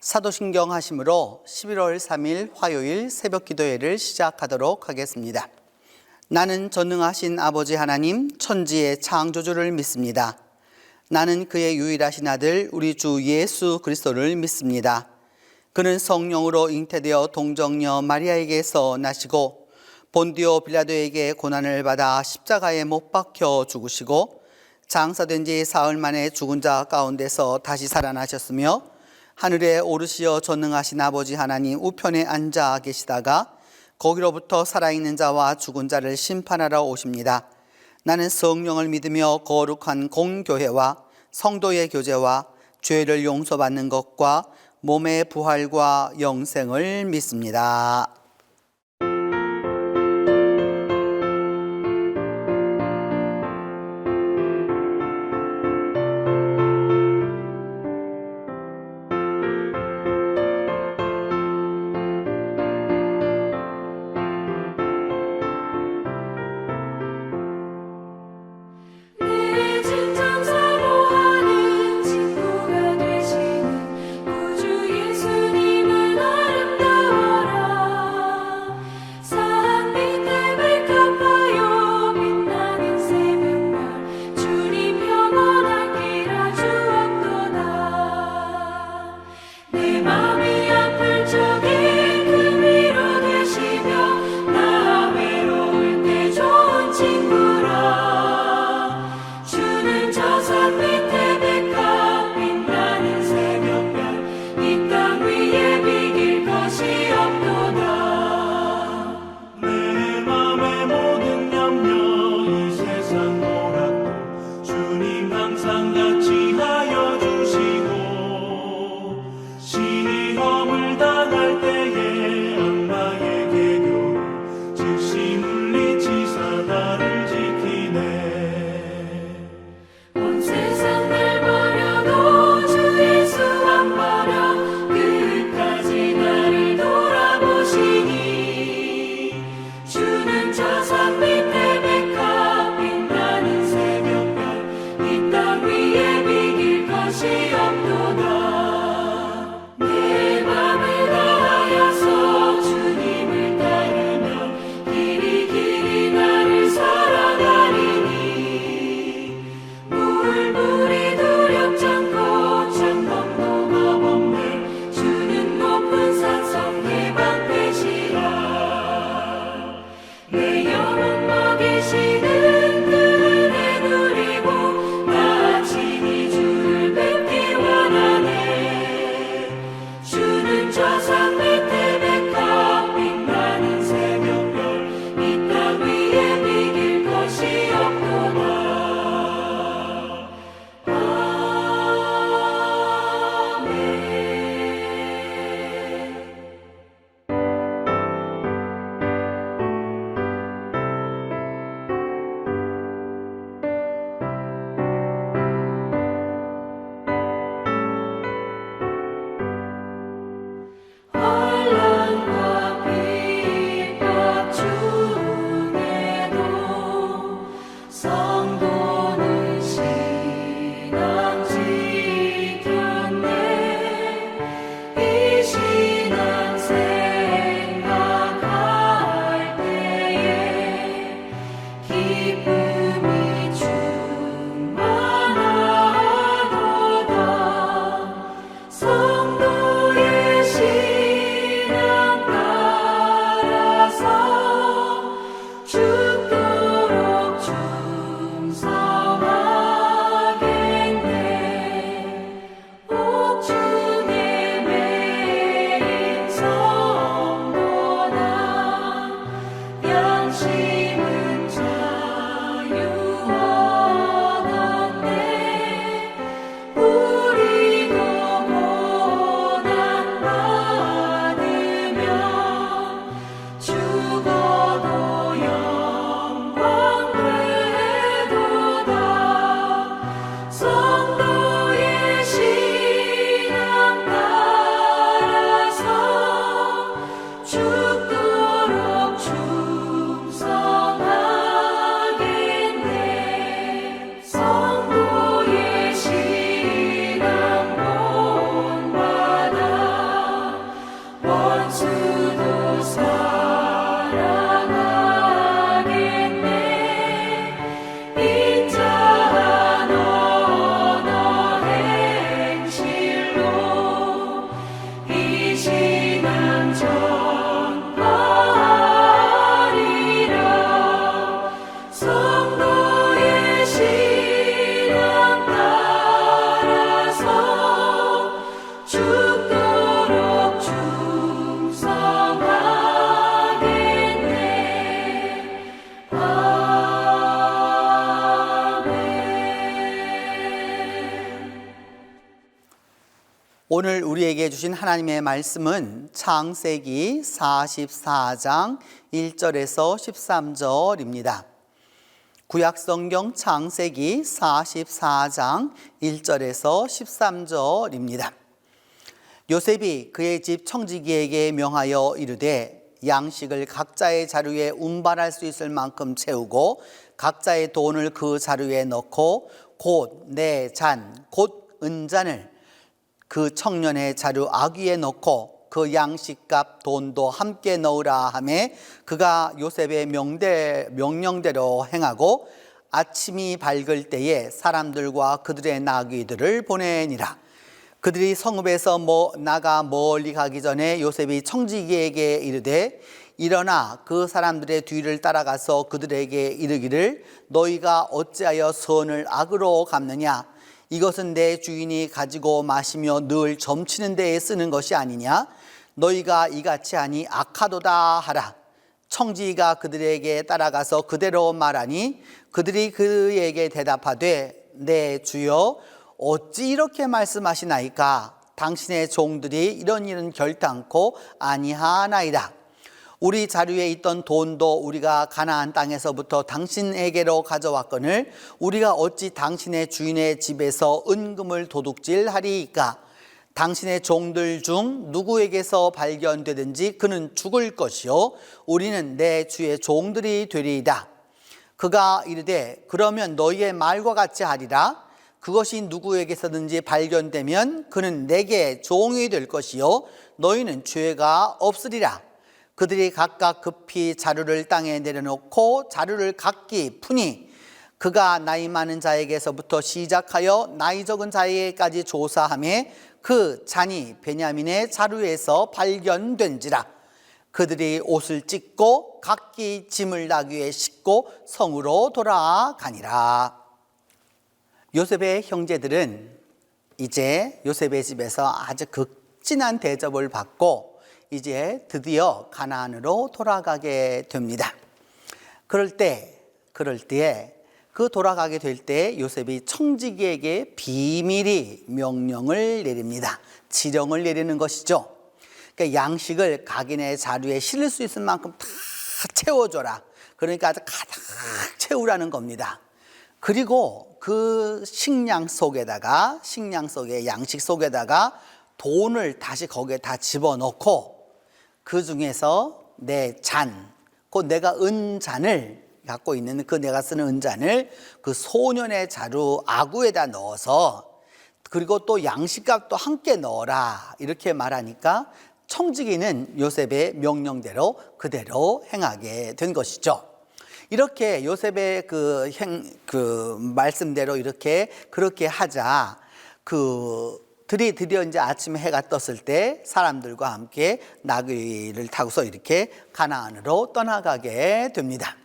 사도신경 하심으로 11월 3일 화요일 새벽 기도회를 시작하도록 하겠습니다. 나는 전능하신 아버지 하나님 천지의 창조주를 믿습니다. 나는 그의 유일하신 아들 우리 주 예수 그리스도를 믿습니다. 그는 성령으로 잉태되어 동정녀 마리아에게서 나시고 본디오 빌라도에게 고난을 받아 십자가에 못 박혀 죽으시고 장사된 지 사흘 만에 죽은 자 가운데서 다시 살아나셨으며 하늘에 오르시어 전능하신 아버지 하나님 우편에 앉아 계시다가 거기로부터 살아있는 자와 죽은 자를 심판하러 오십니다. 나는 성령을 믿으며 거룩한 공교회와 성도의 교제와 죄를 용서받는 것과 몸의 부활과 영생을 믿습니다. 주를 뵙기 오늘 우리에게 주신 하나님의 말씀은 창세기 44장 1절에서 13절입니다. 구약성경 창세기 44장 1절에서 13절입니다. 요셉이 그의 집 청지기에게 명하여 이르되 양식을 각자의 자루에 운반할 수 있을 만큼 채우고 각자의 돈을 그 자루에 넣고 곧 내 잔, 곧 은잔을 그 청년의 자루 아귀에 넣고 그 양식값 돈도 함께 넣으라 하매 그가 요셉의 명령대로 행하고 아침이 밝을 때에 사람들과 그들의 나귀들을 보내니라. 그들이 성읍에서 나가 멀리 가기 전에 요셉이 청지기에게 이르되 일어나 그 사람들의 뒤를 따라가서 그들에게 이르기를 너희가 어찌하여 선을 악으로 갚느냐? 이것은 내 주인이 가지고 마시며 늘 점치는 데에 쓰는 것이 아니냐? 너희가 이같이 하니 악하도다 하라. 청지기가 그들에게 따라가서 그대로 말하니 그들이 그에게 대답하되 내 주여 어찌 이렇게 말씀하시나이까? 당신의 종들이 이런 일은 결단코 아니하나이다. 우리 자루에 있던 돈도 우리가 가나안 땅에서부터 당신에게로 가져왔거늘 우리가 어찌 당신의 주인의 집에서 은금을 도둑질하리이까? 당신의 종들 중 누구에게서 발견되든지 그는 죽을 것이요 우리는 내 주의 종들이 되리이다. 그가 이르되 그러면 너희의 말과 같이 하리라. 그것이 누구에게서든지 발견되면 그는 내게 종이 될 것이요 너희는 죄가 없으리라. 그들이 각각 급히 자루를 땅에 내려놓고 자루를 각기 푸니 그가 나이 많은 자에게서부터 시작하여 나이 적은 자에게까지 조사하며 그 잔이 베냐민의 자루에서 발견된지라. 그들이 옷을 찢고 각기 짐을 나귀에 싣고 성으로 돌아가니라. 요셉의 형제들은 이제 요셉의 집에서 아주 극진한 대접을 받고 이제 드디어 가나안으로 돌아가게 됩니다. 그럴 때에 그 돌아가게 될 때 요셉이 청지기에게 비밀히 명령을 내립니다. 지령을 내리는 것이죠. 그러니까 양식을 각인의 자루에 실을 수 있을 만큼 다 채워줘라. 그러니까 아주 가득 채우라는 겁니다. 그리고 그 식량 속에 양식 속에다가 돈을 다시 거기에 다 집어넣고 그 중에서 내 잔, 곧 내가 은잔을 갖고 있는 그 내가 쓰는 은잔을 그 소년의 자루 아구에다 넣어서 그리고 또 양식값도 함께 넣어라 이렇게 말하니까 청지기는 요셉의 명령대로 그대로 행하게 된 것이죠. 이렇게 요셉의 그 말씀대로 그렇게 하자 드디어 이제 아침에 해가 떴을 때 사람들과 함께 나귀를 타고서 이렇게 가나안으로 떠나가게 됩니다.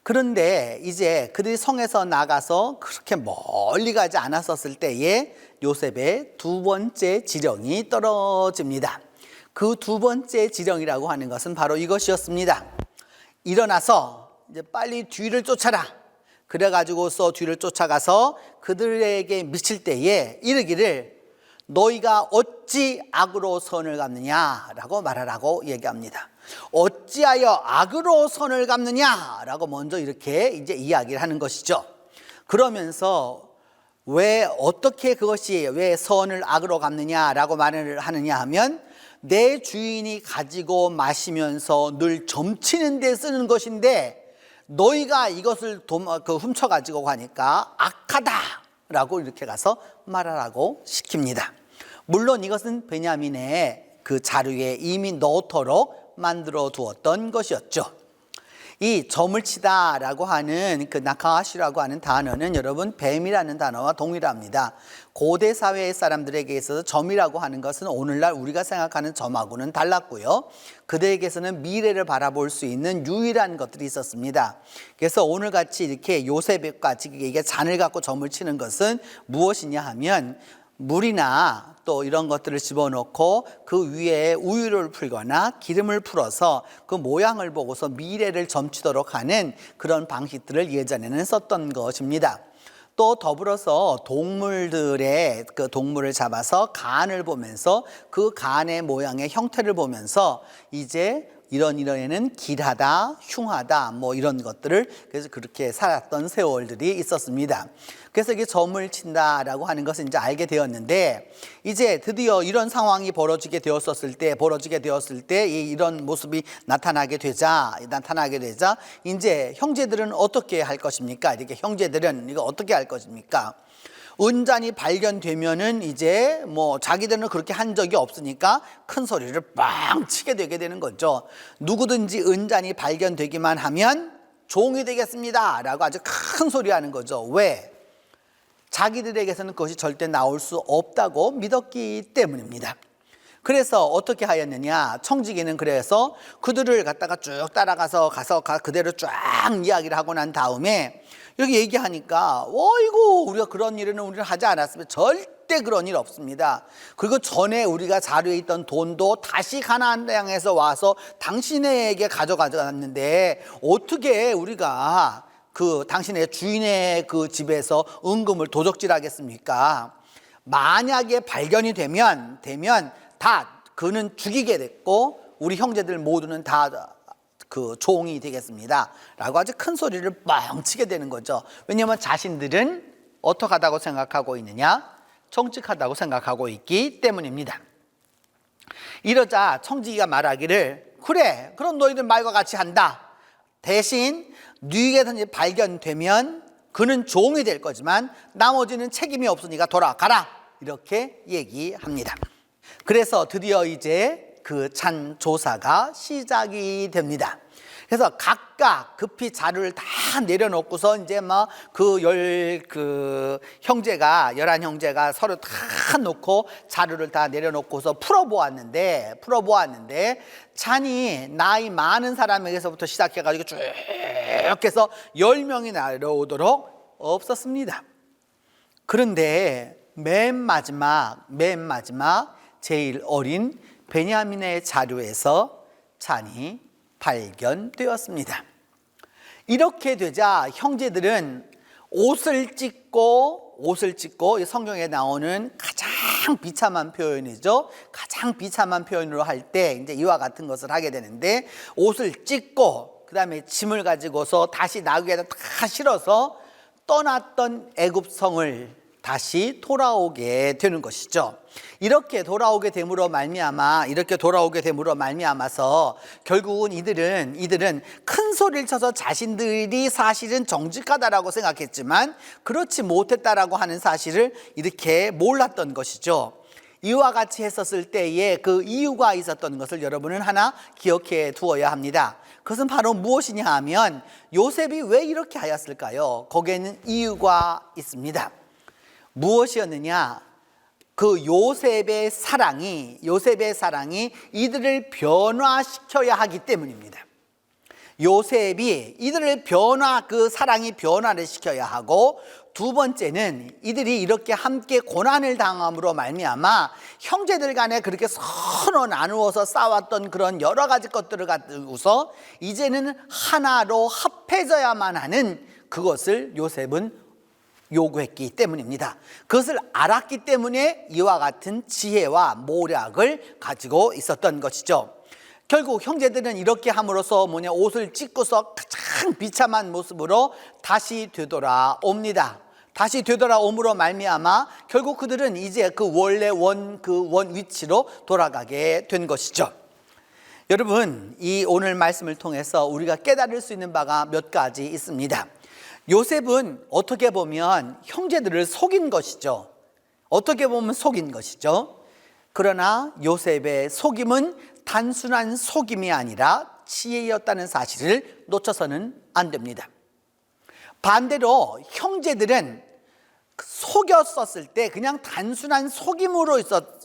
그런데 이제 그들이 성에서 나가서 그렇게 멀리 가지 않았었을 때에 요셉의 두 번째 지령이 떨어집니다. 그 두 번째 지령이라고 하는 것은 바로 이것이었습니다. 일어나서 이제 빨리 뒤를 쫓아라. 그래가지고서 뒤를 쫓아가서 그들에게 미칠 때에 이르기를 너희가 어찌 악으로 선을 갚느냐라고 말하라고 얘기합니다. 어찌하여 악으로 선을 갚느냐라고 먼저 이렇게 이제 이야기를 하는 것이죠. 그러면서 왜 선을 악으로 갚느냐라고 말을 하느냐 하면 내 주인이 가지고 마시면서 늘 점치는 데 쓰는 것인데 너희가 이것을 훔쳐가지고 가니까 악하다라고 이렇게 가서 말하라고 시킵니다. 물론 이것은 베냐민의 그 자루에 이미 넣도록 만들어 두었던 것이었죠. 이 점을 치다라고 하는 그 나카시라고 하는 단어는 여러분 뱀이라는 단어와 동일합니다. 고대 사회의 사람들에게 있어서 점이라고 하는 것은 오늘날 우리가 생각하는 점하고는 달랐고요. 그들에게서는 미래를 바라볼 수 있는 유일한 것들이 있었습니다. 그래서 오늘같이 이렇게 요셉같이 이게 잔을 갖고 점을 치는 것은 무엇이냐 하면 물이나 또 이런 것들을 집어넣고 그 위에 우유를 풀거나 기름을 풀어서 그 모양을 보고서 미래를 점치도록 하는 그런 방식들을 예전에는 썼던 것입니다. 또 더불어서 동물들의 그 동물을 잡아서 간을 보면서 그 간의 모양의 형태를 보면서 이제 이런 애는 길하다, 흉하다, 뭐 이런 것들을 그래서 그렇게 살았던 세월들이 있었습니다. 그래서 이게 점을 친다라고 하는 것을 이제 알게 되었는데, 이제 드디어 이런 상황이 벌어지게 되었을 때 이런 모습이 나타나게 되자 이제 형제들은 어떻게 할 것입니까? 이렇게 형제들은 이거 어떻게 할 것입니까? 은잔이 발견되면은 이제 뭐 자기들은 그렇게 한 적이 없으니까 큰 소리를 빵 치게 되게 되는 거죠. 누구든지 은잔이 발견되기만 하면 종이 되겠습니다 라고 아주 큰 소리 하는 거죠. 왜? 자기들에게서는 그것이 절대 나올 수 없다고 믿었기 때문입니다. 그래서 어떻게 하였느냐? 청지기는 그래서 그들을 갖다가 쭉 따라가서 그대로 쫙 이야기를 하고 난 다음에 여기 얘기하니까 어이구 우리가 그런 일은 우리는 하지 않았으면 절대 그런 일 없습니다. 그리고 전에 우리가 자루에 있던 돈도 다시 가나안 땅에서 와서 당신에게 가져갔는데 어떻게 우리가 그 당신의 주인의 그 집에서 은금을 도적질하겠습니까? 만약에 발견이 되면 다 그는 죽이게 됐고 우리 형제들 모두는 다 그 종이 되겠습니다 라고 아주 큰 소리를 뻥 치게 되는 거죠. 왜냐하면 자신들은 어떡하다고 생각하고 있느냐? 정직하다고 생각하고 있기 때문입니다. 이러자 청지기가 말하기를 그래 그럼 너희들 말과 같이 한다. 대신 누구에게든지 발견되면 그는 종이 될 거지만 나머지는 책임이 없으니까 돌아가라 이렇게 얘기합니다. 그래서 드디어 이제 그 찬 조사가 시작이 됩니다. 그래서 각각 급히 자루를 다 내려놓고서 이제 막 열한 형제가 서로 다 놓고 자루를 다 내려놓고서 풀어보았는데 찬이 나이 많은 사람에게서부터 시작해가지고 쭉 해서 10명이 내려오도록 없었습니다. 그런데 맨 마지막 제일 어린 베냐민의 자루에서 찬이 발견되었습니다. 이렇게 되자 형제들은 옷을 찢고 성경에 나오는 가장 비참한 표현이죠. 가장 비참한 표현으로 할 때 이제 이와 같은 것을 하게 되는데 옷을 찢고 그다음에 짐을 가지고서 다시 나귀에다 다 실어서 떠났던 애굽 성을 다시 돌아오게 되는 것이죠. 이렇게 돌아오게 됨으로 말미암아서 결국은 이들은 큰 소리를 쳐서 자신들이 사실은 정직하다라고 생각했지만 그렇지 못했다라고 하는 사실을 이렇게 몰랐던 것이죠. 이와 같이 했었을 때에 그 이유가 있었던 것을 여러분은 하나 기억해 두어야 합니다. 그것은 바로 무엇이냐 하면 요셉이 왜 이렇게 하였을까요? 거기에는 이유가 있습니다. 무엇이었느냐? 그 요셉의 사랑이 이들을 변화시켜야 하기 때문입니다. 요셉이 이들을 그 사랑이 변화를 시켜야 하고, 두 번째는 이들이 이렇게 함께 고난을 당함으로 말미암아 형제들 간에 그렇게 서로 나누어서 싸웠던 그런 여러 가지 것들을 가지고서 이제는 하나로 합해져야만 하는 그것을 요셉은 요구했기 때문입니다. 그것을 알았기 때문에 이와 같은 지혜와 모략을 가지고 있었던 것이죠. 결국 형제들은 이렇게 함으로써 옷을 찢고서 가장 비참한 모습으로 다시 되돌아옵니다. 다시 되돌아옴으로 말미암아 결국 그들은 이제 그 원래 원 위치로 돌아가게 된 것이죠. 여러분, 이 오늘 말씀을 통해서 우리가 깨달을 수 있는 바가 몇 가지 있습니다. 요셉은 어떻게 보면 형제들을 속인 것이죠. 그러나 요셉의 속임은 단순한 속임이 아니라 지혜였다는 사실을 놓쳐서는 안 됩니다. 반대로 형제들은 속였었을 때 그냥 단순한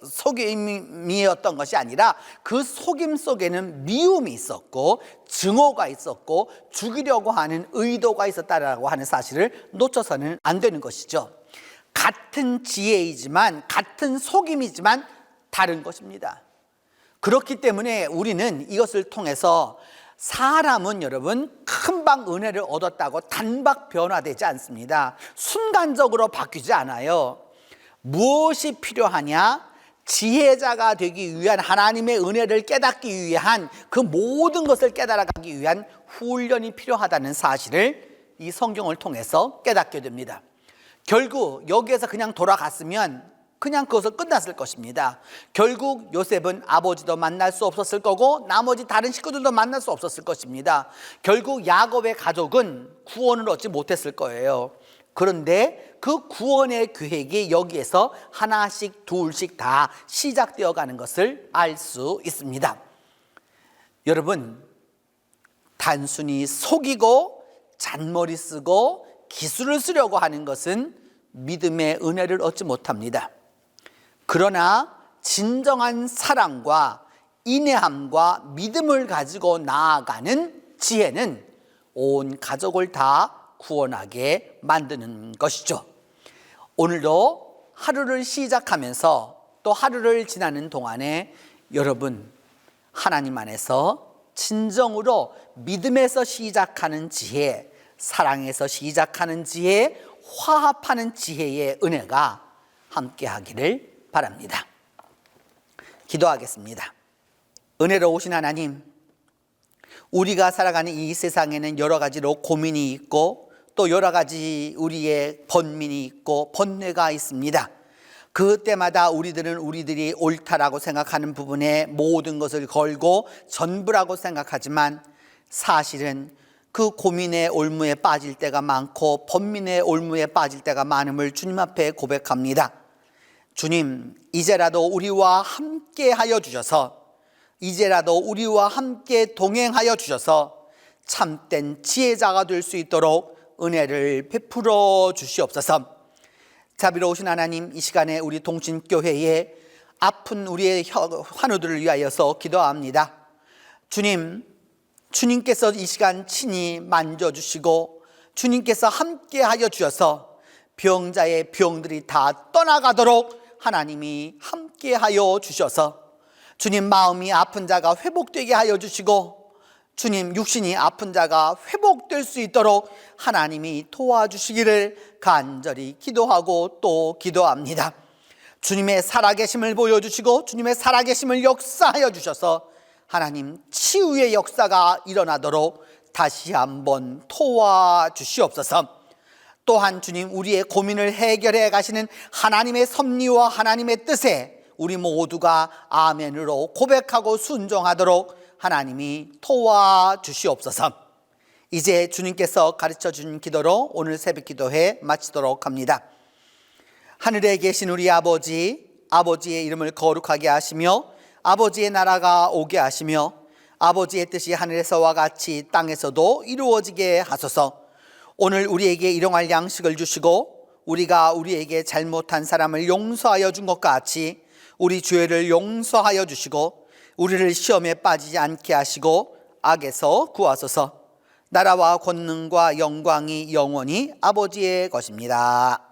속임이었던 것이 아니라 그 속임 속에는 미움이 있었고 증오가 있었고 죽이려고 하는 의도가 있었다라고 하는 사실을 놓쳐서는 안 되는 것이죠. 같은 지혜이지만 같은 속임이지만 다른 것입니다. 그렇기 때문에 우리는 이것을 통해서 사람은 여러분 금방 은혜를 얻었다고 단박 변화되지 않습니다. 순간적으로 바뀌지 않아요. 무엇이 필요하냐? 지혜자가 되기 위한 하나님의 은혜를 깨닫기 위한 그 모든 것을 깨달아가기 위한 훈련이 필요하다는 사실을 이 성경을 통해서 깨닫게 됩니다. 결국 여기에서 그냥 돌아갔으면 그냥 그것을 끝났을 것입니다. 결국 요셉은 아버지도 만날 수 없었을 거고 나머지 다른 식구들도 만날 수 없었을 것입니다. 결국 야곱의 가족은 구원을 얻지 못했을 거예요. 그런데 그 구원의 계획이 여기에서 하나씩 둘씩 다 시작되어 가는 것을 알 수 있습니다. 여러분, 단순히 속이고 잔머리 쓰고 기술을 쓰려고 하는 것은 믿음의 은혜를 얻지 못합니다. 그러나 진정한 사랑과 인내함과 믿음을 가지고 나아가는 지혜는 온 가족을 다 구원하게 만드는 것이죠. 오늘도 하루를 시작하면서 또 하루를 지나는 동안에 여러분, 하나님 안에서 진정으로 믿음에서 시작하는 지혜, 사랑에서 시작하는 지혜, 화합하는 지혜의 은혜가 함께 하기를 바랍니다. 기도하겠습니다. 은혜로우신 하나님, 우리가 살아가는 이 세상에는 여러 가지로 고민이 있고 또 여러 가지 우리의 번민이 있고 번뇌가 있습니다. 그때마다 우리들은 우리들이 옳다라고 생각하는 부분에 모든 것을 걸고 전부라고 생각하지만 사실은 그 고민의 올무에 빠질 때가 많고 번민의 올무에 빠질 때가 많음을 주님 앞에 고백합니다. 주님, 이제라도 우리와 함께 하여 주셔서, 이제라도 우리와 함께 동행하여 주셔서 참된 지혜자가 될 수 있도록 은혜를 베풀어 주시옵소서. 자비로우신 하나님, 이 시간에 우리 동신교회에 아픈 우리의 환우들을 위하여서 기도합니다. 주님, 주님께서 이 시간 친히 만져주시고 주님께서 함께 하여 주셔서 병자의 병들이 다 떠나가도록 하나님이 함께 하여 주셔서 주님, 마음이 아픈 자가 회복되게 하여 주시고 주님, 육신이 아픈 자가 회복될 수 있도록 하나님이 도와주시기를 간절히 기도하고 또 기도합니다. 주님의 살아계심을 보여주시고 주님의 살아계심을 역사하여 주셔서 하나님, 치유의 역사가 일어나도록 다시 한번 도와주시옵소서. 또한 주님, 우리의 고민을 해결해 가시는 하나님의 섭리와 하나님의 뜻에 우리 모두가 아멘으로 고백하고 순종하도록 하나님이 도와주시옵소서. 이제 주님께서 가르쳐 준 기도로 오늘 새벽 기도회 마치도록 합니다. 하늘에 계신 우리 아버지, 아버지의 이름을 거룩하게 하시며 아버지의 나라가 오게 하시며 아버지의 뜻이 하늘에서와 같이 땅에서도 이루어지게 하소서. 오늘 우리에게 일용할 양식을 주시고 우리가 우리에게 잘못한 사람을 용서하여 준 것 같이 우리 죄를 용서하여 주시고 우리를 시험에 빠지지 않게 하시고 악에서 구하소서. 나라와 권능과 영광이 영원히 아버지의 것입니다.